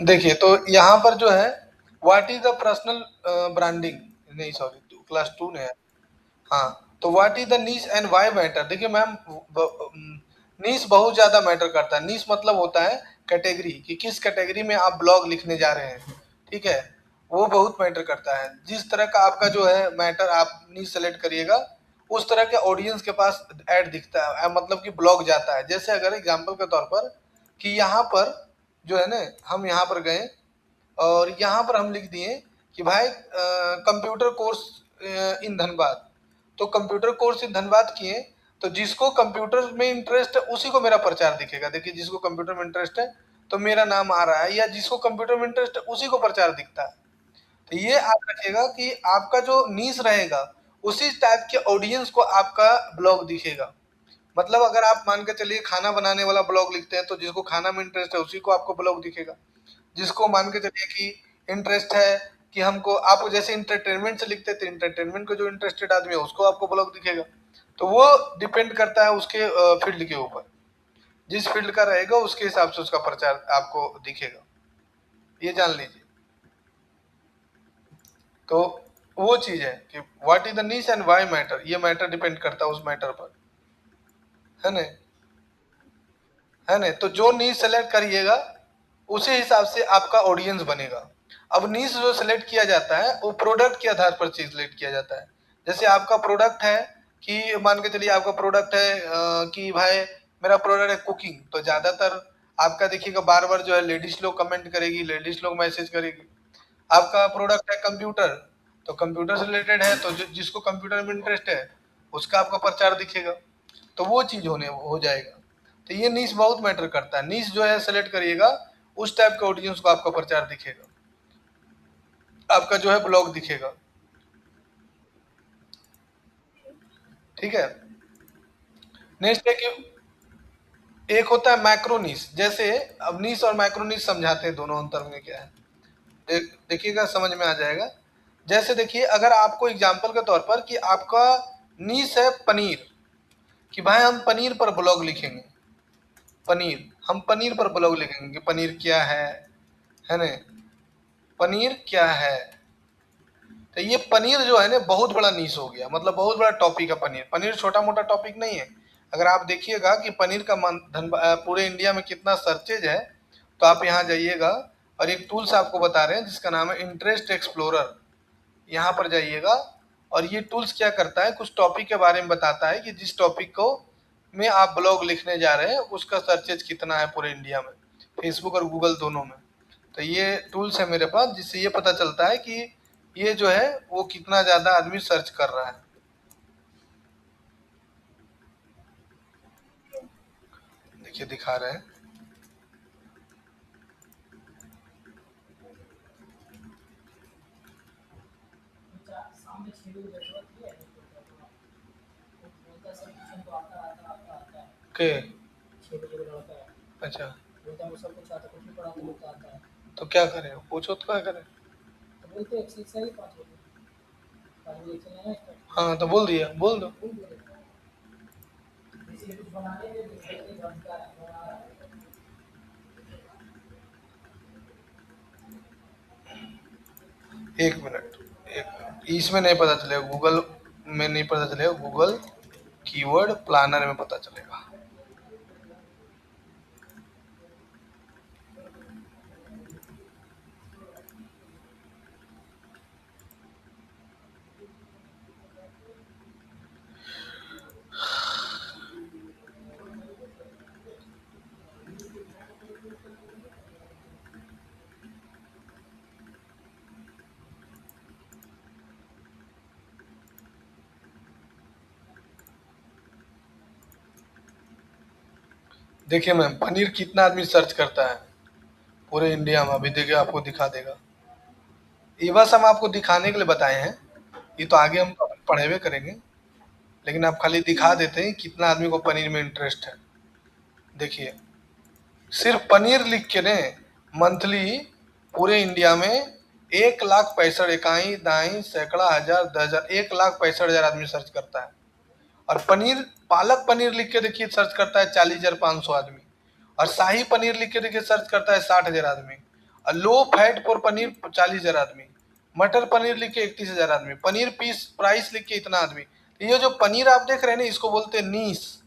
देखिए, तो यहाँ पर जो है what is the personal branding, नहीं सॉरी क्लास 2 ने है। हाँ, तो what is the niche and why matter. देखिए मैम, नीश बहुत ज़्यादा मैटर करता है। नीश मतलब होता है कैटेगरी, कि किस कैटेगरी में आप ब्लॉग लिखने जा रहे हैं, ठीक है? वो बहुत मैटर करता है। जिस तरह का आपका जो है मैटर आप नीश सेलेक्ट करिएगा, उस तरह के ऑडियंस के पास ऐड दिखता है, मतलब कि ब्लॉग जाता है। जैसे अगर एग्जांपल के तौर पर कि यहाँ पर जो है ना, हम यहाँ पर गए और यहाँ पर हम लिख दिए कि भाई कंप्यूटर कोर्स इन धनबाद। तो कंप्यूटर कोर्स इन धनबाद किए, तो जिसको कंप्यूटर में इंटरेस्ट है उसी को मेरा प्रचार दिखेगा। देखिए, जिसको कंप्यूटर में इंटरेस्ट है तो मेरा नाम आ रहा है, या जिसको कंप्यूटर में इंटरेस्ट है उसी को प्रचार दिखता है। तो ये याद रखिएगा कि आपका जो नीश रहेगा, उसी टाइप के ऑडियंस को आपका ब्लॉग दिखेगा। मतलब अगर आप मान के चलिए खाना बनाने वाला ब्लॉग लिखते हैं, तो जिसको खाना में इंटरेस्ट है उसी को आपको ब्लॉग दिखेगा। जिसको मान के चलिए कि इंटरेस्ट है कि हमको, आप जैसे इंटरटेनमेंट से लिखते थे, इंटरटेनमेंट को जो इंटरेस्टेड आदमी है उसको आपको ब्लॉग दिखेगा। तो वो डिपेंड करता है उसके फील्ड के ऊपर। जिस फील्ड का रहेगा उसके हिसाब से उसका प्रचार आपको दिखेगा, ये जान लीजिए। तो वो चीज है कि what is the niche and why matter, ये मैटर डिपेंड करता है उस मैटर पर, है ना? है ना? तो जो नीश सेलेक्ट करिएगा उसी हिसाब से आपका ऑडियंस बनेगा। अब नीश जो सिलेक्ट किया जाता है वो प्रोडक्ट के आधार पर चीज सिलेक्ट किया जाता है। जैसे आपका प्रोडक्ट है कि मान के चलिए आपका प्रोडक्ट है कि भाई मेरा प्रोडक्ट है कुकिंग, तो ज्यादातर आपका देखिएगा बार बार जो है लेडीज लोग कमेंट करेगी, लेडीज लोग मैसेज करेगी। आपका प्रोडक्ट है कंप्यूटर, तो कंप्यूटर से रिलेटेड है, तो जिसको कंप्यूटर में इंटरेस्ट है उसका आपका प्रचार दिखेगा। तो वो चीज होने हो जाएगा। तो ये नीश बहुत मैटर करता है। नीश जो है सेलेक्ट करिएगा, उस टाइप के ऑडियंस को आपका प्रचार दिखेगा, आपका जो है ब्लॉग दिखेगा। ठीक है। नेक्स्ट है कि एक होता है मैक्रो नीश। जैसे अब नीश और मैक्रो नीश समझाते हैं, दोनों अंतर में क्या है। देखिएगा, समझ में आ जाएगा। जैसे देखिए, अगर आपको एग्जांपल के तौर पर कि आपका नीश है पनीर, कि भाई हम पनीर पर ब्लॉग लिखेंगे। पनीर, हम पनीर पर ब्लॉग लिखेंगे कि पनीर क्या है ना? पनीर क्या है? तो ये पनीर जो है ना बहुत बड़ा नीश हो गया, मतलब बहुत बड़ा टॉपिक है पनीर। पनीर छोटा मोटा टॉपिक नहीं है। अगर आप देखिएगा कि पनीर का पूरे इंडिया में कितना सर्चेज है, तो आप यहाँ जाइएगा और एक टूल्स आपको बता रहे हैं जिसका नाम है इंटरेस्ट एक्सप्लोरर। यहाँ पर जाइएगा और ये टूल्स क्या करता है, कुछ टॉपिक के बारे में बताता है कि जिस टॉपिक को में आप ब्लॉग लिखने जा रहे हैं उसका सर्चेज कितना है पूरे इंडिया में, फेसबुक और गूगल दोनों में। तो ये टूल्स है मेरे पास जिससे ये पता चलता है कि ये जो है वो कितना ज़्यादा आदमी सर्च कर रहा है। देखिए दिखा रहे हैं। के अच्छा, तो क्या करें, पूछो तो क्या करें। हाँ तो बोल दिया, बोल दो। एक मिनट, इसमें नहीं पता चलेगा, गूगल में नहीं पता चलेगा, गूगल कीवर्ड प्लानर में पता चलेगा। देखिए मैम, पनीर कितना आदमी सर्च करता है पूरे इंडिया में, अभी देखिए आपको दिखा देगा। ये बस हम आपको दिखाने के लिए बताए हैं, ये तो आगे हम पढ़ेबे करेंगे, लेकिन आप खाली दिखा देते हैं कितना आदमी को पनीर में इंटरेस्ट है। देखिए, सिर्फ पनीर लिख के ने मंथली पूरे इंडिया में 1,65,000 इकाई दाई सैकड़ा हजार 10,000 1,65,000 आदमी सर्च करता है। और पनीर, पालक पनीर लिख के देखिए सर्च करता है 40,500 आदमी। और शाही पनीर लिख के देखिए सर्च करता है 60,000 आदमी। लो फैट फॉर पनीर 40,000 आदमी, मटर पनीर लिख के 31,000 आदमी, पनीर पीस प्राइस लिख के इतना आदमी। तो ये जो पनीर आप देख रहे हैं ना, इसको बोलते हैं नीश।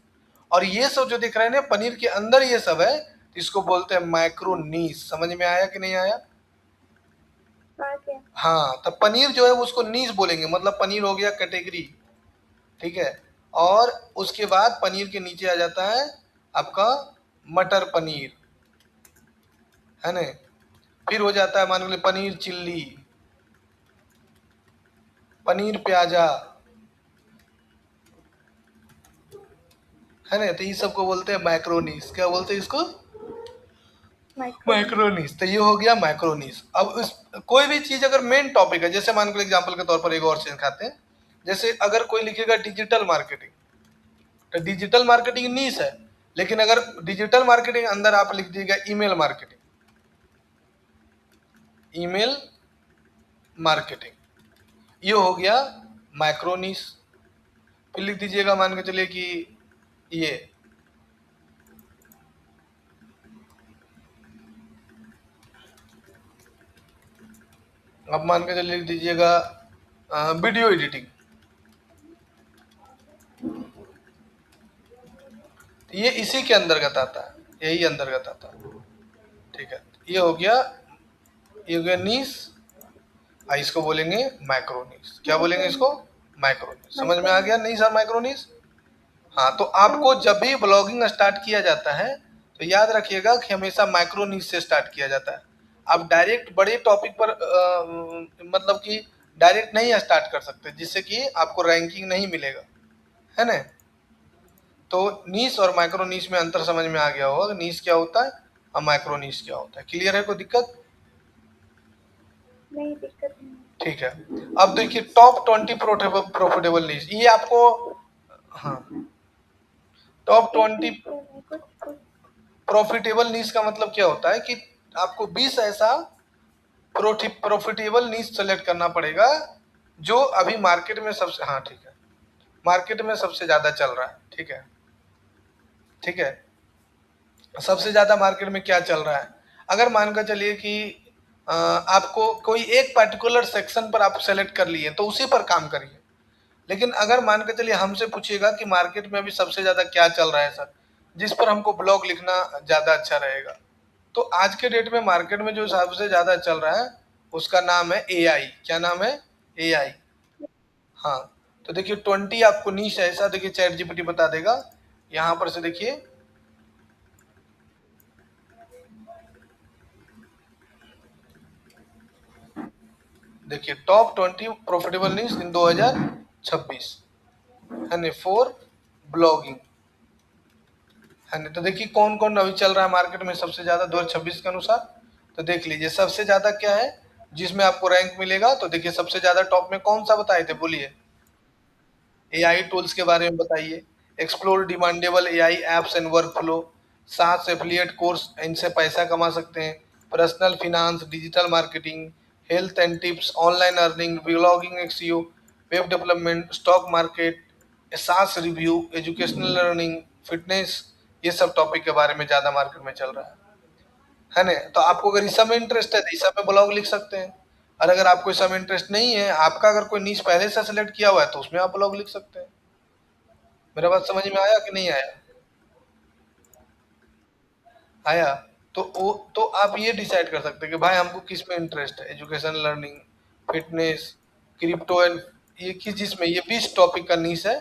और ये सब जो दिख रहे हैं ना पनीर के अंदर ये सब है, तो इसको बोलते हैं माइक्रो नीश। समझ में आया कि नहीं आया? हाँ, तो पनीर जो है उसको नीश बोलेंगे, मतलब पनीर हो गया कैटेगरी, ठीक है। और उसके बाद पनीर के नीचे आ जाता है आपका मटर पनीर, है ना। फिर हो जाता है मान लो पनीर चिल्ली, पनीर प्याजा, है ना। तो ये सबको बोलते हैं माइक्रोनीस। क्या बोलते हैं इसको? माइक्रोनीस। तो ये हो गया माइक्रोनीस। अब उस कोई भी चीज अगर मेन टॉपिक है, जैसे मान लो एग्जांपल के तौर पर एक और चीज खाते हैं, जैसे अगर कोई लिखेगा डिजिटल मार्केटिंग, तो डिजिटल मार्केटिंग नीस है, लेकिन अगर डिजिटल मार्केटिंग अंदर आप लिख दीजिएगा ईमेल मार्केटिंग, ईमेल मार्केटिंग, ये हो गया माइक्रोनीस। फिर लिख दीजिएगा मान के चलिए कि ये अब मान के चलिए लिख दीजिएगा वीडियो एडिटिंग, ये इसी के अंतर्गत आता है, यही अंतर्गत आता है, ठीक है। ये हो गया, ये हो गया नीस, इसको बोलेंगे माइक्रोनीस। क्या बोलेंगे इसको? माइक्रोनीस। समझ में आ गया नीस और माइक्रोनीस? हाँ, तो आपको जब भी ब्लॉगिंग स्टार्ट किया जाता है तो याद रखिएगा कि हमेशा माइक्रोनीस से स्टार्ट किया जाता है। आप डायरेक्ट बड़े टॉपिक पर मतलब कि डायरेक्ट नहीं स्टार्ट कर सकते, जिससे कि आपको रैंकिंग नहीं मिलेगा, है ना। तो नीश और माइक्रोनीश में अंतर समझ में आ गया होगा, नीश क्या होता है और माइक्रोनीश क्या होता है। क्लियर है? कोई दिक्कत नहीं? दिक्कत नहीं। ठीक है। अब देखिए टॉप 20 प्रॉफिटेबल नीश, ये आपको, हाँ, टॉप 20 प्रॉफिटेबल नीश का मतलब क्या होता है कि आपको 20 ऐसा प्रॉफिटेबल नीश सेलेक्ट करना पड़ेगा जो अभी मार्केट में सबसे, हाँ ठीक है, मार्केट में सबसे ज्यादा चल रहा है, ठीक है, ठीक है। सबसे ज्यादा मार्केट में क्या चल रहा है? अगर मानकर चलिए कि आपको कोई एक पर्टिकुलर सेक्शन पर आप सेलेक्ट कर लिए तो उसी पर काम करिए। लेकिन अगर मान के चलिए हमसे पूछिएगा कि मार्केट में अभी सबसे ज्यादा क्या चल रहा है सर, जिस पर हमको ब्लॉग लिखना ज्यादा अच्छा रहेगा, तो आज के डेट में मार्केट में जो सबसे ज्यादा चल रहा है उसका नाम है एआई। क्या नाम है? एआई। हाँ, तो देखिए 20 आपको नीश ऐसा, देखिए चैट जीपीटी बता देगा। यहाँ पर से देखिए, देखिए टॉप 20 प्रॉफिटेबल न्यूज इन 2026, है ना, फॉर ब्लॉगिंग, है ना। तो देखिए कौन कौन अभी चल रहा है मार्केट में सबसे ज्यादा 2026 के अनुसार। तो देख लीजिए सबसे ज्यादा क्या है जिसमें आपको रैंक मिलेगा। तो देखिए सबसे ज्यादा टॉप में कौन सा बताए थे, बोलिए। एआई टूल्स के बारे में बताइए। Explore demandable AI apps and workflow, 7 affiliate course, इनसे पैसा कमा सकते हैं। Personal finance, digital marketing, health and tips, online earning, blogging, SEO, web development, stock market, SaaS review, educational learning, fitness, ये सब टॉपिक के बारे में ज़्यादा मार्केट में चल रहा है ना। तो आपको अगर इस सब में इंटरेस्ट है तो इस सब में ब्लॉग लिख सकते हैं। और अगर आपको इस सब में इंटरेस्ट नहीं है, आपका अगर कोई नीश पहले से सेलेक्ट किया हुआ है, तो उसमें आप ब्लॉग लिख सकते हैं। मेरा बात समझ में आया कि नहीं आया? आया। तो वो तो आप ये डिसाइड कर सकते हैं कि भाई हमको किस में इंटरेस्ट है, education learning, fitness, crypto and, ये किस चीज में, ये 20 टॉपिक का नीश है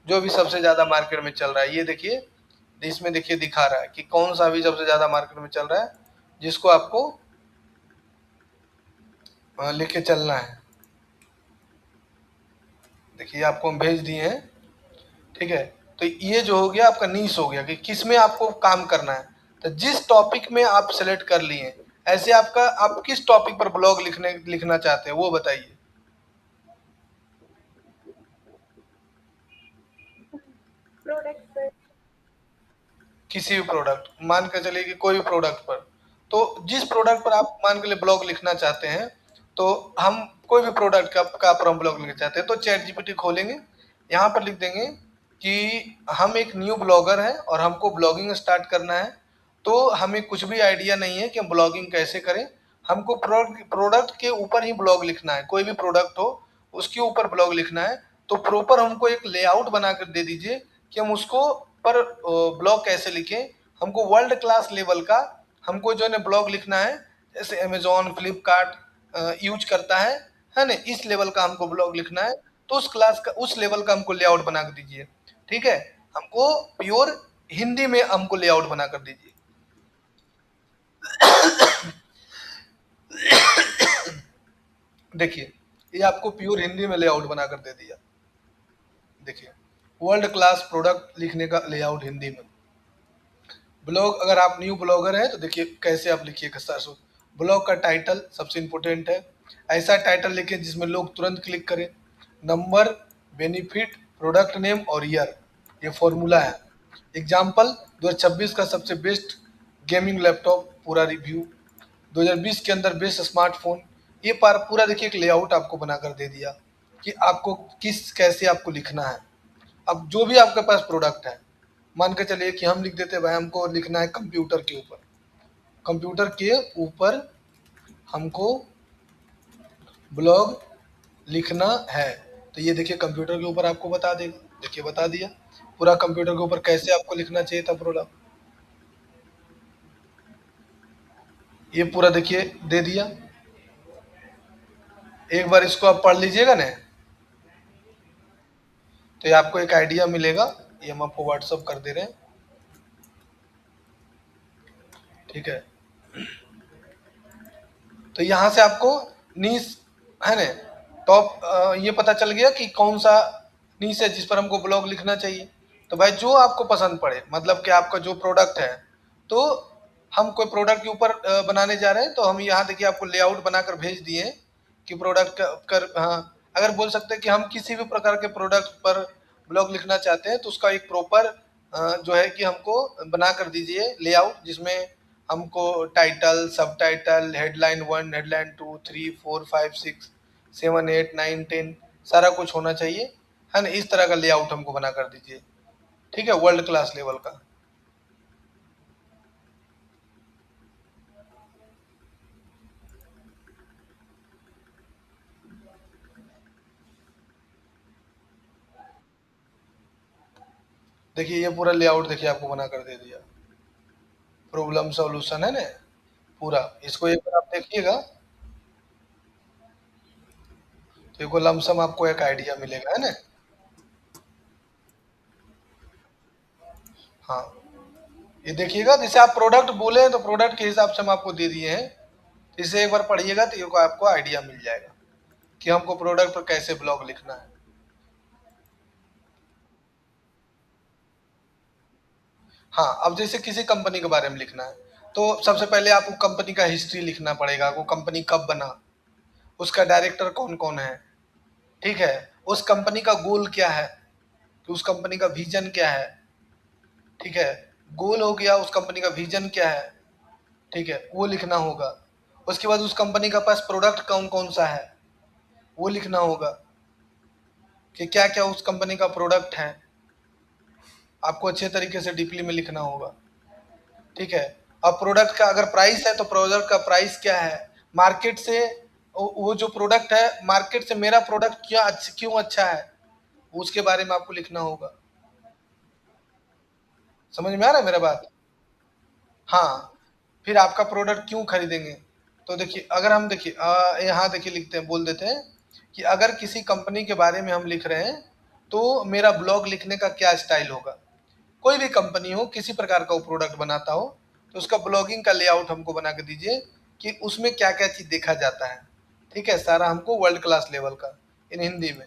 जो भी सबसे ज्यादा मार्केट में चल रहा है। ये देखिए इसमें देखिए दिखा रहा है कि कौन सा भी सबसे ज्यादा मार्केट में चल रहा है, जिसको आपको लेके चलना है। देखिए आपको हम भेज दिए हैं, ठीक है। तो ये जो हो गया आपका नीश हो गया कि किस में आपको काम करना है। तो जिस टॉपिक में आप सेलेक्ट कर लिए, ऐसे आपका, आप किस टॉपिक पर ब्लॉग लिखना चाहते हैं वो बताइए। प्रोडक्ट पर। किसी भी प्रोडक्ट, मान के चलिए कि कोई भी प्रोडक्ट पर, तो जिस प्रोडक्ट पर आप मान के लिए ब्लॉग लिखना चाहते हैं, तो हम कोई भी प्रोडक्ट का पर हम ब्लॉग लिखना चाहते हैं तो चैट जीपीटी खोलेंगे, यहाँ पर लिख देंगे कि हम एक न्यू ब्लॉगर हैं और हमको ब्लॉगिंग स्टार्ट करना है, तो हमें कुछ भी आइडिया नहीं है कि हम ब्लॉगिंग कैसे करें। हमको प्रोडक्ट के ऊपर ही ब्लॉग लिखना है, कोई भी प्रोडक्ट हो उसके ऊपर ब्लॉग लिखना है। तो प्रॉपर हमको एक लेआउट बना कर दे दीजिए कि हम उसको पर ब्लॉग कैसे लिखें। हमको वर्ल्ड क्लास लेवल का हमको जो है ब्लॉग लिखना है, जैसे अमेजोन फ्लिपकार्ट यूज करता है ना, इस लेवल का हमको ब्लॉग लिखना है। तो उस क्लास का उस लेवल का हमको लेआउट बना कर दीजिए। ठीक है, हमको प्योर हिंदी में हमको लेआउट बना कर दीजिए। देखिए, ये आपको प्योर हिंदी में लेआउट बना कर दे दिया। देखिए, वर्ल्ड क्लास प्रोडक्ट लिखने का लेआउट हिंदी में। ब्लॉग, अगर आप न्यू ब्लॉगर हैं तो देखिए कैसे आप लिखिएगा सर। ब्लॉग का टाइटल सबसे इम्पोर्टेंट है। ऐसा टाइटल लिखिए जिसमें लोग तुरंत क्लिक करें। नंबर, बेनिफिट, प्रोडक्ट नेम और ईयर, ये फॉर्मूला है। एग्जाम्पल, 2026 का सबसे बेस्ट गेमिंग लैपटॉप, पूरा रिव्यू। 2020 के अंदर बेस्ट स्मार्टफोन। ये पार पूरा देखिए एक लेआउट आपको बनाकर दे दिया कि आपको किस कैसे आपको लिखना है। अब जो भी आपके पास प्रोडक्ट है, मान के चलिए कि हम लिख देते भाई हमको लिखना है कंप्यूटर के ऊपर। कंप्यूटर के ऊपर हमको ब्लॉग लिखना है, तो ये देखिए कंप्यूटर के ऊपर आपको बता देगा। देखिए बता दिया पूरा कंप्यूटर के ऊपर कैसे आपको लिखना चाहिए था प्रोडक्ट, ये पूरा देखिए दे दिया। एक बार इसको आप पढ़ लीजिएगा ना, तो ये आपको एक आइडिया मिलेगा। ये हम आपको व्हाट्सअप कर दे रहे हैं। ठीक है, तो यहाँ से आपको नीश है ना, टॉप ये पता चल गया कि कौन सा नीश है जिस पर हमको ब्लॉग लिखना चाहिए। तो भाई जो आपको पसंद पड़े, मतलब कि आपका जो प्रोडक्ट है, तो हम कोई प्रोडक्ट के ऊपर बनाने जा रहे हैं, तो हम यहाँ देखिए आपको लेआउट बनाकर भेज दिए हैं कि प्रोडक्ट कर, हाँ अगर बोल सकते हैं कि हम किसी भी प्रकार के प्रोडक्ट पर ब्लॉग लिखना चाहते हैं तो उसका एक प्रॉपर जो है कि हमको बना कर दीजिए लेआउट, जिसमें हमको टाइटल, सब टाइटल, हेडलाइन 1, हेडलाइन 2, 3, 4, 5, 6, 7, 8, 9, 10 सारा कुछ होना चाहिए, है ना। इस तरह का लेआउट हमको बना कर दीजिए। ठीक है, वर्ल्ड क्लास लेवल का। देखिए ये पूरा लेआउट देखिए आपको बना कर दे दिया। प्रॉब्लम सॉल्यूशन है ना पूरा, इसको एक बार आप देखिएगा तो एक लमसम आपको एक आइडिया मिलेगा, है ना। हाँ, ये देखिएगा जैसे आप प्रोडक्ट बोले हैं तो प्रोडक्ट के हिसाब से हम आपको दे दिए हैं। इसे एक बार पढ़िएगा तो ये आपको आइडिया मिल जाएगा कि हमको प्रोडक्ट पर कैसे ब्लॉग लिखना है। हाँ, अब जैसे किसी कंपनी के बारे में लिखना है तो सबसे पहले आपको कंपनी का हिस्ट्री लिखना पड़ेगा। वो कंपनी कब बना, उसका डायरेक्टर कौन कौन है, ठीक है, उस कंपनी का गोल क्या है, कि उस कंपनी का विजन क्या है। ठीक है, गोल हो गया, उस कंपनी का विजन क्या है, ठीक है, वो लिखना होगा। उसके बाद उस कंपनी का पास प्रोडक्ट कौन कौन सा है, वो लिखना होगा कि क्या क्या उस कंपनी का प्रोडक्ट है, आपको अच्छे तरीके से डीपली में लिखना होगा। ठीक है, अब प्रोडक्ट का अगर प्राइस है तो प्रोडक्ट का प्राइस क्या है, मार्केट से वो जो प्रोडक्ट है मार्केट से मेरा प्रोडक्ट क्या क्यों अच्छा है, उसके बारे में आपको लिखना होगा। समझ में आ रहा है मेरा बात। हाँ, फिर आपका प्रोडक्ट क्यों खरीदेंगे। तो देखिए अगर हम देखिए यहाँ देखिए लिखते हैं, बोल देते हैं कि अगर किसी कंपनी के बारे में हम लिख रहे हैं तो मेरा ब्लॉग लिखने का क्या स्टाइल होगा। कोई भी कंपनी हो, किसी प्रकार का वो प्रोडक्ट बनाता हो, तो उसका ब्लॉगिंग का लेआउट हमको बना के दीजिए कि उसमें क्या क्या चीज़ देखा जाता है। ठीक है, सारा हमको वर्ल्ड क्लास लेवल का इन हिंदी में।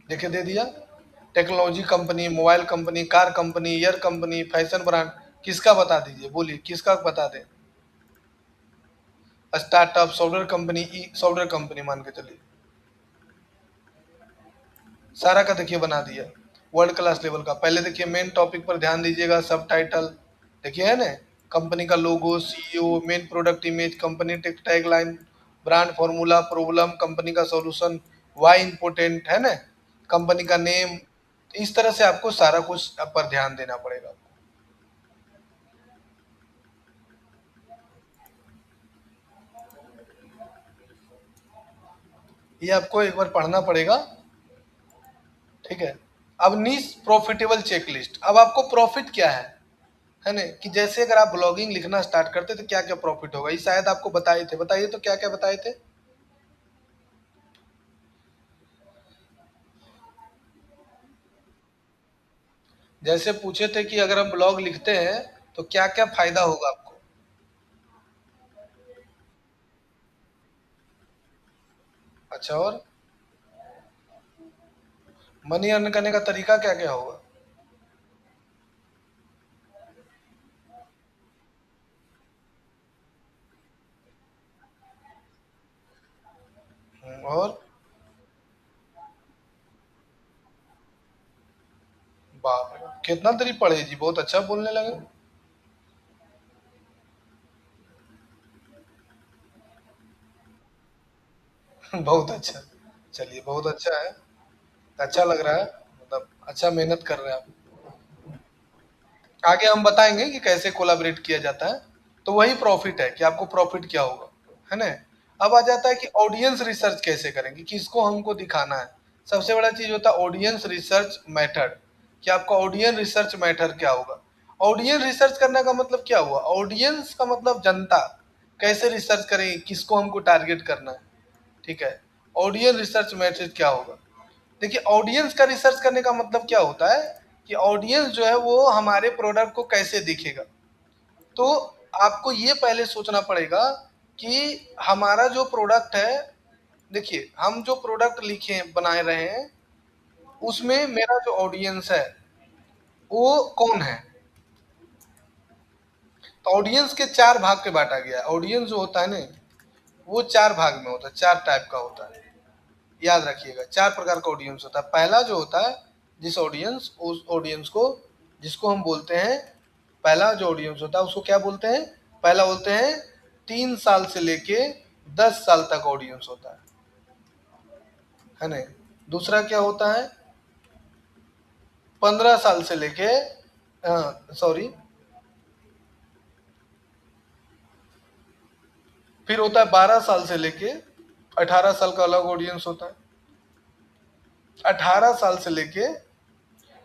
देखिए दे दिया, technology company, mobile company, car company, year company, fashion brand, किसका बता दीजिए, बोलिए किसका बता दें। स्टार्टअप, सॉफ्टवेयर कंपनी, ई सॉफ्टवेयर कंपनी मान के चलिए, सारा का देखिए बना दिया वर्ल्ड क्लास लेवल का। पहले देखिए मेन टॉपिक पर ध्यान दीजिएगा, सब टाइटल देखिए है ना, कंपनी का logo, CEO, main product image, company tech tag line, brand formula, problem, company का सॉल्यूशन, वाई इंपोर्टेंट है ना, कंपनी का नेम। इस तरह से आपको सारा कुछ पर ध्यान देना पड़ेगा। ये आपको एक बार पढ़ना पड़ेगा, ठीक है। अब नीश प्रॉफिटेबल चेकलिस्ट, अब आपको प्रॉफिट क्या है ना, कि जैसे अगर आप ब्लॉगिंग लिखना स्टार्ट करते तो क्या क्या प्रॉफिट होगा, ये शायद आपको बताए थे, बताइए तो क्या क्या बताए थे। जैसे पूछे थे कि अगर हम ब्लॉग लिखते हैं तो क्या क्या फायदा होगा आपको। अच्छा, और मनी अर्न करने का तरीका क्या क्या होगा। और बाप रे, कितना देरी पढ़े जी, बहुत अच्छा बोलने लगे। बहुत अच्छा, चलिए बहुत अच्छा है, अच्छा लग रहा है, मतलब अच्छा मेहनत कर रहे हैं आप। आगे हम बताएंगे कि कैसे कोलाबरेट किया जाता है। तो वही प्रॉफिट है कि आपको प्रॉफिट क्या होगा, है ना। अब आ जाता है कि ऑडियंस रिसर्च कैसे करेंगे, किसको हमको दिखाना है। सबसे बड़ा चीज होता है ऑडियंस रिसर्च मेथड, कि आपका ऑडियंस रिसर्च मेथड क्या होगा। ऑडियंस रिसर्च करने का मतलब क्या हुआ, ऑडियंस का मतलब जनता, कैसे रिसर्च करें, किसको हमको टारगेट करना है, ठीक है। ऑडियंस रिसर्च मेथड क्या होगा। देखिए ऑडियंस का रिसर्च करने का मतलब क्या होता है, कि ऑडियंस जो है वो हमारे प्रोडक्ट को कैसे देखेगा। तो आपको ये पहले सोचना पड़ेगा कि हमारा जो प्रोडक्ट है, देखिए हम जो प्रोडक्ट लिखे बना रहे हैं उसमें मेरा जो ऑडियंस है वो कौन है। तो ऑडियंस के चार भाग के बांटा गया है। ऑडियंस जो होता है ना वो चार भाग में होता है, चार टाइप का होता है। याद रखिएगा चार प्रकार का ऑडियंस होता है। पहला जो होता है, जिस ऑडियंस, उस ऑडियंस को जिसको हम बोलते हैं, पहला जो ऑडियंस होता है उसको क्या बोलते हैं, पहला बोलते हैं 3 साल से लेके 10 साल तक ऑडियंस होता है ना। दूसरा क्या होता है, 15 साल से लेके, सॉरी, फिर होता है 12 साल से लेके 18 साल का अलग ऑडियंस होता है। 18 साल से लेके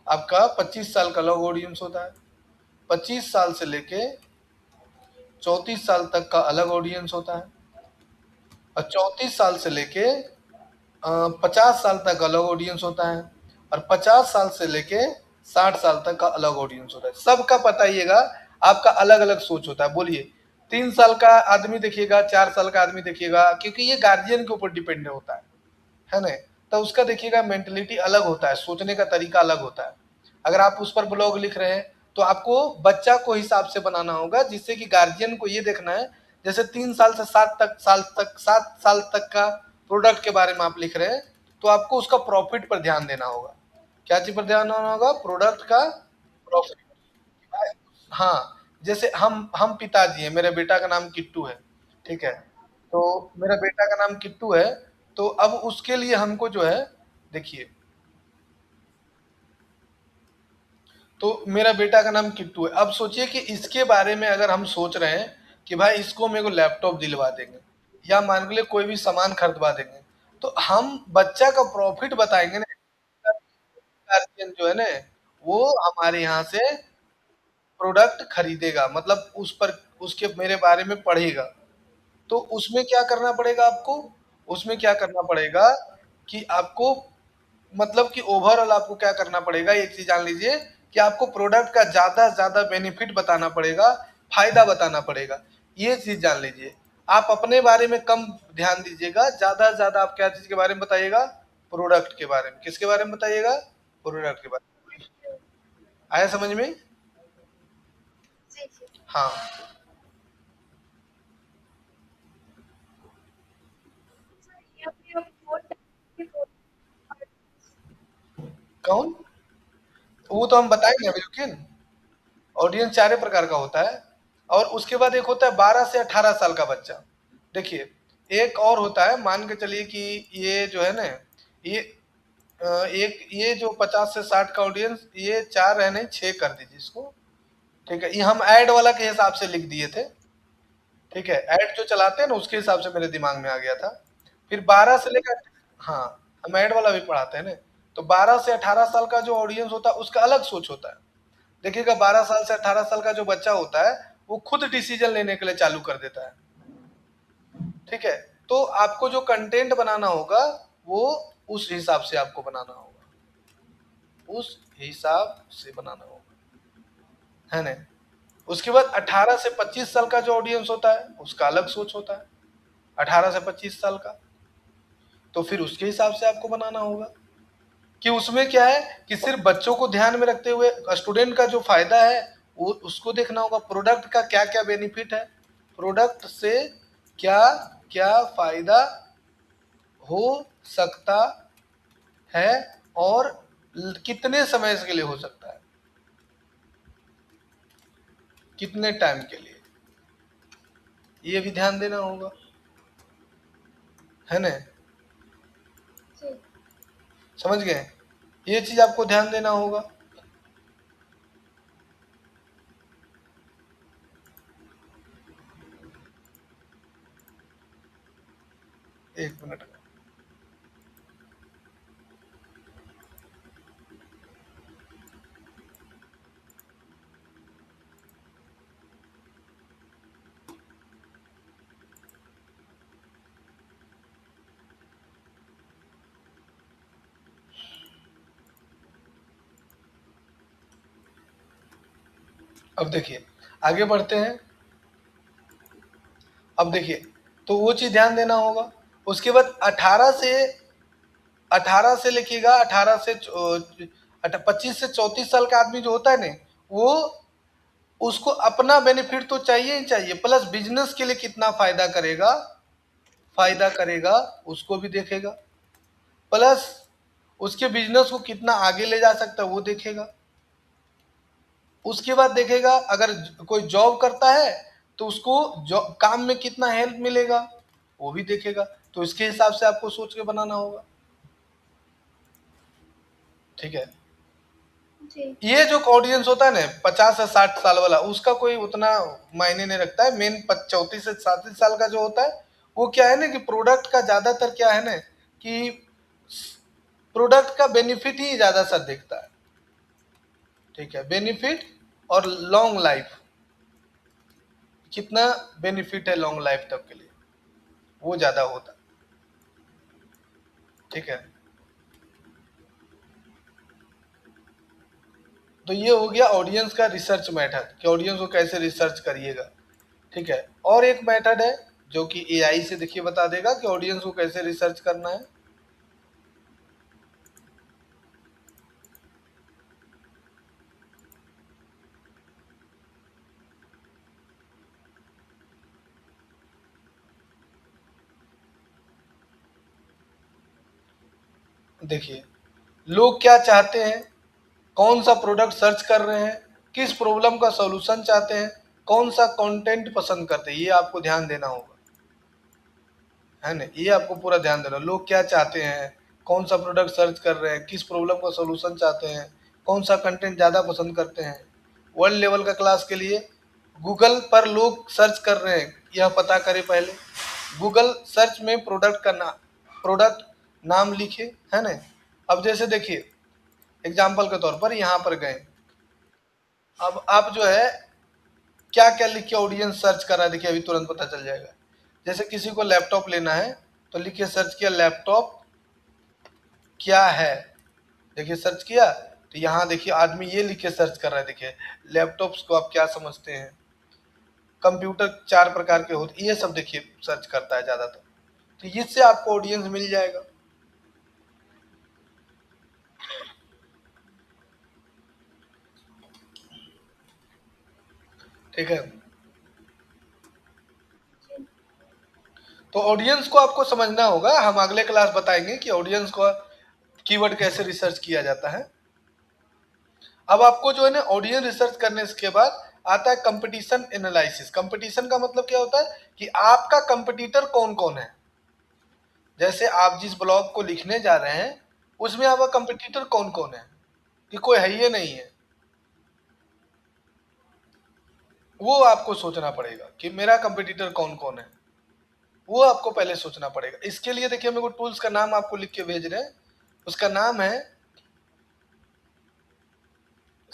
आपका 25 साल का अलग ऑडियंस होता है। 25 साल से लेके 34 साल तक का अलग ऑडियंस होता है। और 34 साल से लेके 50 साल तक अलग ऑडियंस होता है। और 50 साल से लेके 60 साल तक का अलग ऑडियंस होता है। सबका बताइएगा, आपका अलग अलग सोच होता है। बोलिए, 3 साल का आदमी देखिएगा, 4 साल का आदमी देखिएगा, क्योंकि ये गार्जियन के ऊपर डिपेंड होता है ना। तो उसका देखिएगा मेंटेलिटी अलग होता है, सोचने का तरीका अलग होता है। अगर आप उस पर ब्लॉग लिख रहे हैं तो आपको बच्चा को हिसाब से बनाना होगा, जिससे कि गार्जियन को ये देखना है, जैसे 3 साल से 7 साल तक का प्रोडक्ट के बारे में आप लिख रहे हैं, तो आपको उसका प्रॉफिट पर ध्यान देना होगा। क्या चीज पर ध्यान देना होगा, प्रोडक्ट का प्रॉफिट। हाँ, जैसे हम पिताजी हैं, मेरे बेटा का नाम किट्टू है, ठीक है। तो मेरा बेटा का नाम किट्टू है, तो अब उसके लिए हमको जो है, देखिए, तो मेरा बेटा का नाम किट्टू है। अब सोचिए कि इसके बारे में अगर हम सोच रहे हैं कि भाई इसको मेरे को लैपटॉप दिलवा देंगे, या मान लीजिए कोई भी सामान खरीदवा देंगे, तो हम बच्चा का प्रॉफिट बताएंगे ना। गार्जियन जो है ना वो हमारे यहाँ से प्रोडक्ट खरीदेगा, मतलब उस पर उसके मेरे बारे में पढ़ेगा। तो उसमें क्या करना पड़ेगा आपको, उसमें क्या करना पड़ेगा कि आपको, मतलब कि ओवरऑल आपको क्या करना पड़ेगा, एक चीज जान लीजिए, कि आपको प्रोडक्ट का ज्यादा से ज्यादा बेनिफिट बताना पड़ेगा, फायदा बताना पड़ेगा। ये चीज जान लीजिए। आप अपने बारे में कम ध्यान दीजिएगा, ज्यादा से ज्यादा आप क्या चीज के बारे में बताइएगा, प्रोडक्ट के बारे में। किसके बारे में बताइएगा, प्रोडक्ट के बारे में। आया समझ में। जी जी। हाँ। सर ये अपने आप फोर टाइप के फोर कौन, वो तो हम बताएंगे अभी, लेकिन ऑडियंस चारे प्रकार का होता है। और उसके बाद एक होता है 12 से 18 साल का बच्चा। देखिए, एक और होता है, मान के चलिए कि ये जो है ना, ये एक ये जो 50 से 60 का ऑडियंस, ये चार है नहीं, छह कर दीजिए इसको, ठीक है। ये हम ऐड वाला के हिसाब से लिख दिए थे, ठीक है। ऐड जो चलाते हैं ना उसके हिसाब से मेरे दिमाग में आ गया था। फिर 12 से लेकर हाँ, हम ऐड वाला भी पढ़ाते हैं ना। तो 12 से 18 साल का जो ऑडियंस होता है उसका अलग सोच होता है। देखिएगा 12 साल से 18 साल का जो बच्चा होता है वो खुद डिसीजन लेने के लिए चालू कर देता है। ठीक है, तो आपको जो कंटेंट बनाना होगा वो उस हिसाब से आपको बनाना होगा, उस हिसाब से बनाना होगा, है ना। उसके बाद 18 से 25 साल का जो ऑडियंस होता है उसका अलग सोच होता है, 18 से 25 साल का, तो फिर उसके हिसाब से आपको बनाना होगा कि उसमें क्या है कि सिर्फ बच्चों को ध्यान में रखते हुए स्टूडेंट का जो फायदा है वो उसको देखना होगा, प्रोडक्ट का क्या क्या बेनिफिट है, प्रोडक्ट से क्या क्या फायदा हो सकता है और कितने समय के लिए हो सकता है, कितने टाइम के लिए, ये भी ध्यान देना होगा, है ना। जी। समझ गए, ये चीज आपको ध्यान देना होगा। एक मिनट, अब देखिए आगे बढ़ते हैं। अब देखिए तो वो चीज ध्यान देना होगा। उसके बाद 18 से लिखिएगा, 25 से 34 साल का आदमी जो होता है ना वो उसको अपना बेनिफिट तो चाहिए ही चाहिए, प्लस बिजनेस के लिए कितना फायदा करेगा उसको भी देखेगा, प्लस उसके बिजनेस को कितना आगे ले जा सकता है वो देखेगा। उसके बाद देखेगा अगर कोई जॉब करता है तो उसको काम में कितना हेल्प मिलेगा वो भी देखेगा, तो इसके हिसाब से आपको सोच के बनाना होगा। ठीक है, जी। ये जो ऑडियंस होता है ना 50 से 60 साल वाला उसका कोई उतना मायने नहीं रखता है। मेन 34 से 37 साल का जो होता है वो क्या है ना कि प्रोडक्ट का ज्यादातर क्या है ना कि प्रोडक्ट का बेनिफिट ही ज्यादा सर देखता है। ठीक है, बेनिफिट और लॉन्ग लाइफ, कितना बेनिफिट है लॉन्ग लाइफ तक के लिए वो ज्यादा होता है। ठीक है, तो ये हो गया ऑडियंस का रिसर्च मेथड कि ऑडियंस को कैसे रिसर्च करिएगा। ठीक है, और एक मेथड है जो कि एआई से देखिए बता देगा कि ऑडियंस को कैसे रिसर्च करना है। देखिए लोग क्या चाहते हैं, कौन सा प्रोडक्ट सर्च कर रहे हैं, किस प्रॉब्लम का सॉल्यूशन चाहते हैं, कौन सा कंटेंट पसंद करते हैं, ये आपको ध्यान देना होगा, है ना। ये आपको पूरा ध्यान देना, लोग क्या चाहते हैं, कौन सा प्रोडक्ट सर्च कर रहे हैं, किस प्रॉब्लम का सॉल्यूशन चाहते हैं, कौन सा कंटेंट ज़्यादा पसंद करते हैं। वर्ल्ड लेवल का क्लास के लिए गूगल पर लोग सर्च कर रहे हैं यह पता करें पहले, गूगल सर्च में प्रोडक्ट नाम लिखे, है ना। अब जैसे देखिए एग्जाम्पल के तौर पर यहाँ पर गए, अब आप जो है क्या क्या लिख के ऑडियंस सर्च कर रहा है देखिए अभी तुरंत पता चल जाएगा। जैसे किसी को लैपटॉप लेना है तो लिखिए सर्च किया लैपटॉप क्या है, देखिए सर्च किया तो यहाँ देखिए आदमी ये लिख के सर्च कर रहा है। देखिए लैपटॉप्स को आप क्या समझते हैं, कंप्यूटर 4 प्रकार के होते, ये सब देखिए सर्च करता है ज़्यादातर, तो इससे आपको ऑडियंस मिल जाएगा। ठीक है, तो ऑडियंस को आपको समझना होगा, हम अगले क्लास बताएंगे कि ऑडियंस को कीवर्ड कैसे रिसर्च किया जाता है। अब आपको जो है ना ऑडियंस रिसर्च करने के बाद आता है कंपटीशन एनालिसिस। कंपटीशन का मतलब क्या होता है कि आपका कंपटीटर कौन कौन है, जैसे आप जिस ब्लॉग को लिखने जा रहे हैं उसमें आपका कंपटीटर कौन कौन है, कि कोई है ही नहीं है, वो आपको सोचना पड़ेगा कि मेरा कंपटीटर कौन कौन है। वो आपको पहले सोचना पड़ेगा। इसके लिए देखिए मेरे को टूल्स का नाम आपको लिख के भेज रहे हैं, उसका नाम है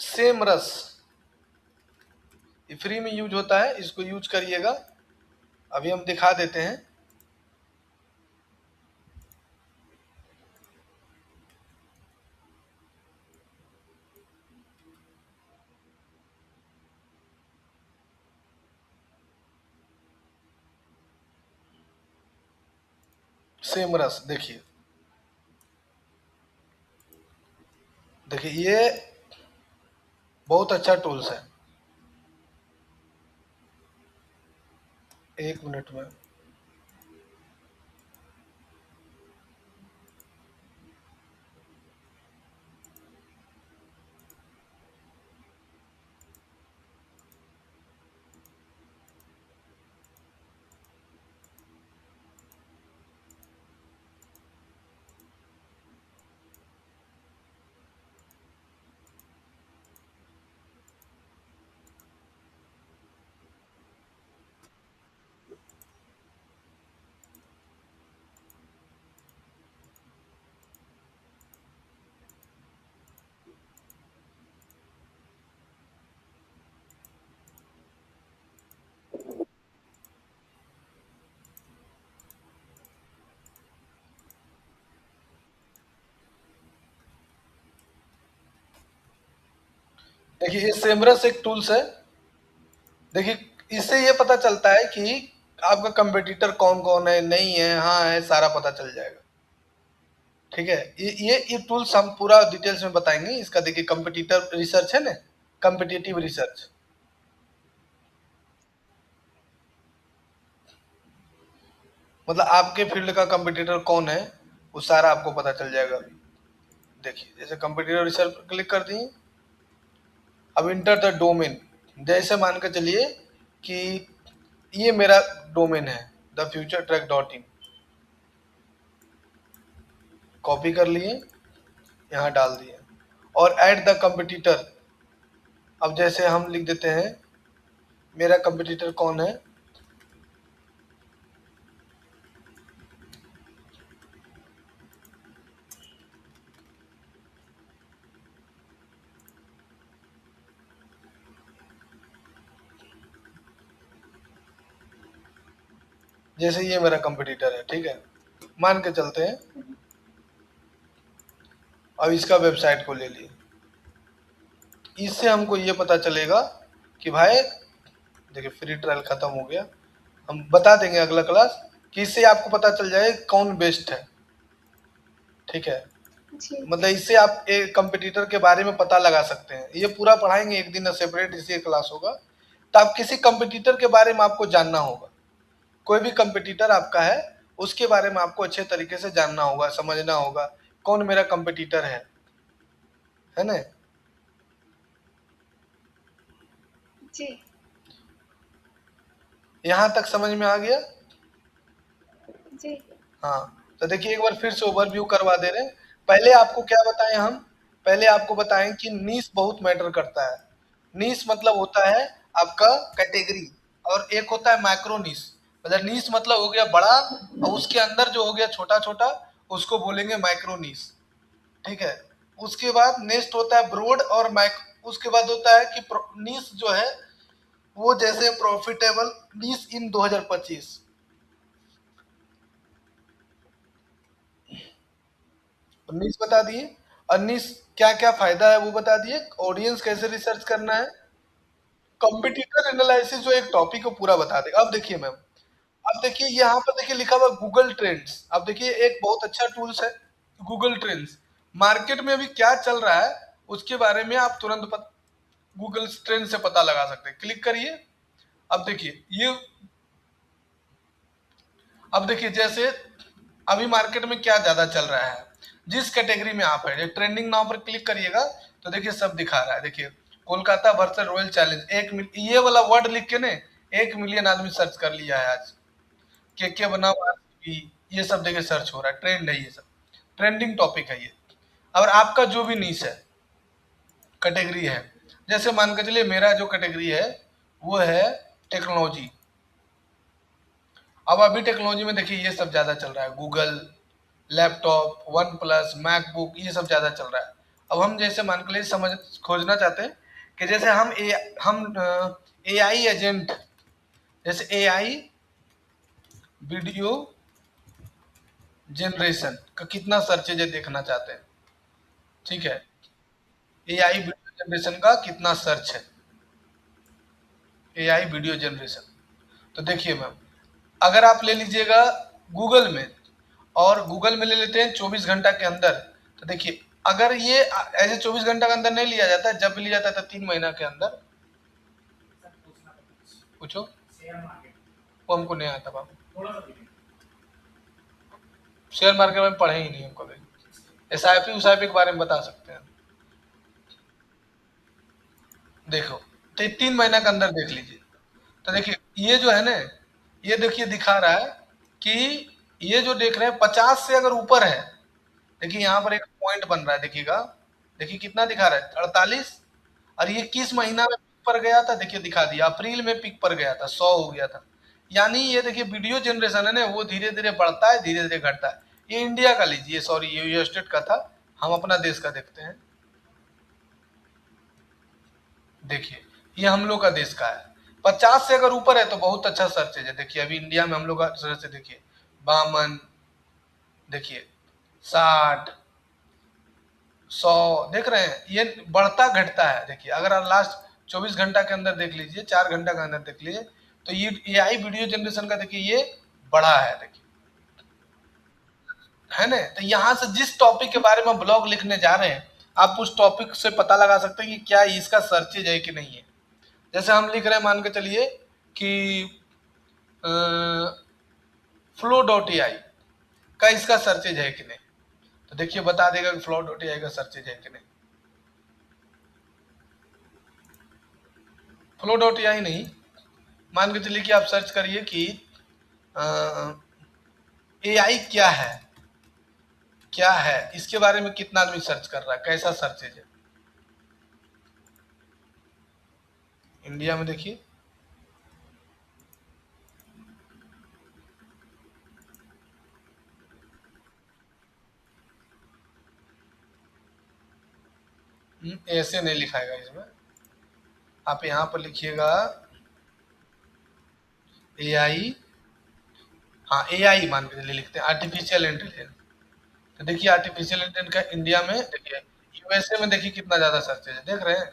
सेमरस। ये फ्री में यूज होता है, इसको यूज करिएगा। अभी हम दिखा देते हैं। सेमरस देखिए, देखिए ये बहुत अच्छा टूल्स है। 1 मिनट में। देखिए ये सेमरस एक टूल्स है। देखिए इससे ये पता चलता है कि आपका कंपटीटर कौन कौन है, नहीं है, हाँ है, सारा पता चल जाएगा। ठीक है, ये टूल्स हम पूरा डिटेल्स में बताएंगे। इसका देखिए कंपटीटर रिसर्च है ना, कॉम्पिटिटिव रिसर्च। मतलब आपके फील्ड का कंपटीटर कौन है, वो सारा आपको पता चल जाएगा। देखिए जैसे कंपटीटर रिसर्च पर क्लिक कर दिए। अब इंटर द डोमेन, जैसे मान के चलिए कि ये मेरा डोमेन है the future track dot in. Copy कर लिए, यहाँ डाल दिए और ऐड द कंपटीटर। अब जैसे हम लिख देते हैं मेरा कंपटीटर कौन है। जैसे ये मेरा कंपटीटर है, ठीक है, मान के चलते हैं। अब इसका वेबसाइट को ले लिए। इससे हमको ये पता चलेगा कि भाई देखिए फ्री ट्रायल खत्म हो गया। हम बता देंगे अगला क्लास कि इससे आपको पता चल जाए कौन बेस्ट है। ठीक है, जी। मतलब इससे आप एक कंपटीटर के बारे में पता लगा सकते हैं। ये पूरा पढ़ाएंगे एक दिन सेपरेट, इसी क्लास होगा। तो आप किसी कंपटीटर के बारे में आपको जानना होगा। कोई भी कंपटीटर आपका है, उसके बारे में आपको अच्छे तरीके से जानना होगा, समझना होगा कौन मेरा कंपटीटर है ना। जी। यहाँ तक समझ में आ गया? जी। हाँ, तो देखिए एक बार फिर से ओवरव्यू करवा दे रहे हैं। पहले आपको क्या बताएं हम, पहले आपको बताएं कि नीश बहुत मैटर करता है। नीश मतलब होता है आपका कैटेगरी, और एक होता है माइक्रो नीश। मतलब नीश मतलब हो गया बड़ा, और उसके अंदर जो हो गया छोटा छोटा, उसको बोलेंगे माइक्रो नीश। ठीक है, उसके बाद नेक्स्ट होता है ब्रॉड और माइक। उसके बाद होता है कि नीश जो है वो जैसे प्रॉफिटेबल नीश इन 2025। नीश बता दिए, और नीश क्या क्या फायदा है वो बता दिए, ऑडियंस कैसे रिसर्च करना है, कंपटीटर एनालिसिस जो एक टॉपिक को पूरा बता देगा। अब देखिए मैम, अब देखिए यहाँ पर देखिए लिखा हुआ गूगल ट्रेंड्स। अब देखिए एक बहुत अच्छा टूल्स है गूगल ट्रेंड्स। मार्केट में अभी क्या चल रहा है उसके बारे में आप तुरंत गूगल ट्रेंड से पता लगा सकते हैं। क्लिक करिए। अब देखिए ये, अब देखिए जैसे अभी मार्केट में क्या ज्यादा चल रहा है, जिस कैटेगरी में आप है, ट्रेंडिंग नाउ पर क्लिक करिएगा तो देखिए सब दिखा रहा है। देखिए कोलकाता वर्सेस रॉयल चैलेंज, ये वाला वर्ड लिख के ने 1 मिलियन आदमी सर्च कर लिया है आज। के बनाओ आरसीबी, ये सब देखिए सर्च हो रहा है, ट्रेंड है, ये सब ट्रेंडिंग टॉपिक है ये। और आपका जो भी नीश है, कैटेगरी है, जैसे मान के चलिए मेरा जो कैटेगरी है वो है टेक्नोलॉजी। अब अभी टेक्नोलॉजी में देखिए ये सब ज़्यादा चल रहा है, Google, laptop, one plus, MacBook, ये सब ज़्यादा चल रहा है। अब हम जैसे मान के लिए समझ खोजना चाहते हैं कि जैसे हम एआई एजेंट, जैसे एआई वीडियो जनरेशन का कितना सर्चेज है देखना चाहते हैं, ठीक है? एआई वीडियो जनरेशन का कितना सर्च है, एआई वीडियो जनरेशन। तो देखिए मैम, अगर आप ले लीजिएगा गूगल में, और गूगल में ले लेते हैं 24 घंटा के अंदर, तो देखिए अगर ये ऐसे 24 घंटा के अंदर नहीं लिया जाता है, जब भी लिया जाता है 3 महीना के अंदर। पूछो। वो हमको नहीं आता बाबू, शेयर मार्केट में पढ़े ही नहीं हम कभी। एसआईपी उसाईपी के बारे में बता सकते हैं। देखो, तो ये 3 महीना के अंदर देख लीजिए। तो देखिए ये जो है ना, ये देखिए दिखा रहा है कि ये जो देख रहे हैं 50 से अगर ऊपर है, देखिए यहाँ पर एक पॉइंट बन रहा है, देखिएगा, देखिए कितना दिखा रहा है, 48। और ये किस महीना में पीक पर गया था, देखिए दिखा दिया, अप्रैल में पीक पर गया था, 100 हो गया था। यानी ये देखिए वीडियो जनरेशन है ना, वो धीरे धीरे बढ़ता है, धीरे धीरे घटता है। ये इंडिया का लीजिए, सॉरी ये यूएस स्टेट का था, हम अपना देश का देखते हैं। देखिए ये हम लोग का देश का है, 50 से अगर ऊपर है तो बहुत अच्छा सर्चेज है। देखिए अभी इंडिया में हम लोग का सर्च से देखिए 52, देखिए 60, 100, देख रहे हैं ये बढ़ता घटता है। देखिए अगर आप लास्ट 24 घंटा के अंदर देख लीजिए, 4 घंटा के अंदर देख लीजिए, तो ये एआई वीडियो जनरेशन का देखिए ये बढ़ा है, देखिए, है ना? तो यहाँ से जिस टॉपिक के बारे में ब्लॉग लिखने जा रहे हैं, आप उस टॉपिक से पता लगा सकते हैं कि क्या इसका सर्चेज है कि नहीं है। जैसे हम लिख रहे हैं, मान के चलिए कि फ्लो डॉट ए आई का इसका सर्चेज है कि नहीं, तो देखिए बता देगा कि फ्लो डॉट ए आई का सर्चेज है कि नहीं। फ्लो डॉट ए आई नहीं, मान के चलिए कि आप सर्च करिए कि ए आई क्या है, क्या है, इसके बारे में कितना आदमी सर्च कर रहा है, कैसा सर्चेज है इंडिया में, देखिए। ऐसे नहीं लिखाएगा इसमें, आप यहाँ पर लिखिएगा ए आई, हाँ ए आई मान के चलिए लिखते हैं, आर्टिफिशियल इंटेलिजेंस। तो देखिए आर्टिफिशियल इंटेलिजेंस का इंडिया में, देखिए यूएसए में देखिए कितना ज्यादा सर्चेज है, देख रहे हैं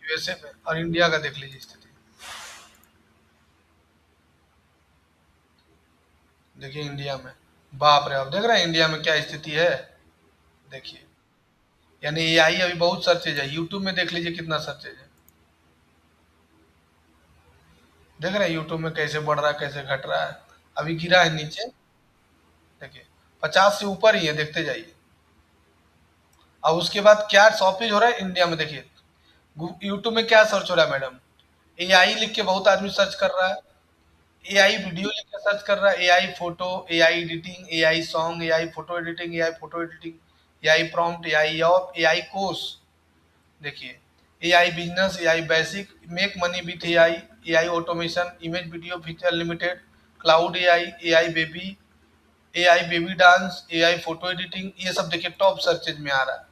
यूएसए में, और इंडिया का देख लीजिए स्थिति, देखिए इंडिया में, बाप रे, आप देख रहे हैं इंडिया में क्या स्थिति है, देखिए। यानी एआई अभी बहुत सर्चेज है, यूट्यूब में देख लीजिए कितना सर्चेज है, देख रहे हैं यूट्यूब में कैसे बढ़ रहा है, कैसे घट रहा है, अभी गिरा है नीचे, देखिए 50 से ऊपर ही है, देखते जाइए। और उसके बाद क्या शॉर्टेज हो रहा है इंडिया में, देखिए यूट्यूब में क्या सर्च हो रहा है मैडम, एआई लिख के बहुत आदमी सर्च कर रहा है, एआई वीडियो लिख के सर्च कर रहा है, AI photo, AI editing, AI song, AI photo editing, AI photo editing, AI prompt, AI off, AI course, देखिए AI business, AI basic, make money with AI, AI automation, image video feature limited, cloud AI, AI baby, AI baby dance, AI photo editing, ये सब देखिए top searches में आ रहा है।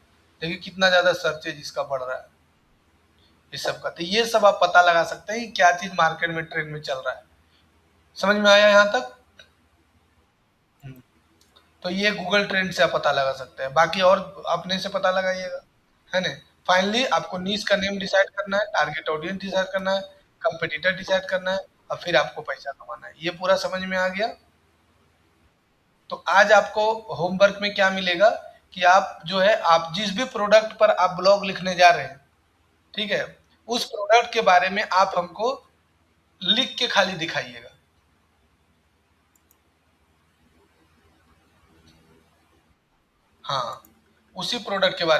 देखिए कितना ज्यादा सर्चेज इसका बढ़ रहा है, इस सब का। तो ये सब आप पता लगा सकते हैं कि क्या चीज मार्केट में ट्रेंड में चल रहा है। समझ में आया यहाँ तक? हम्म। तो ये गूगल ट्रेंड से आप पता लगा सकते हैं, बाकी और अपने से पता लगाइएगा, है ना? फाइनली आपको नीश का नेम डिसाइड करना है, टारगेट ऑडियंस डिसाइड करना है, कंपटीटर डिसाइड करना है, और फिर आपको पैसा कमाना है। ये पूरा समझ में आ गया? तो आज आपको होमवर्क में क्या मिलेगा कि आप जो है, आप जिस भी प्रोडक्ट पर आप ब्लॉग लिखने जा रहे हैं, ठीक है, उस प्रोडक्ट के बारे में आप हमको लिख के खाली दिखाइएगा। हाँ, उसी प्रोडक्ट के बारे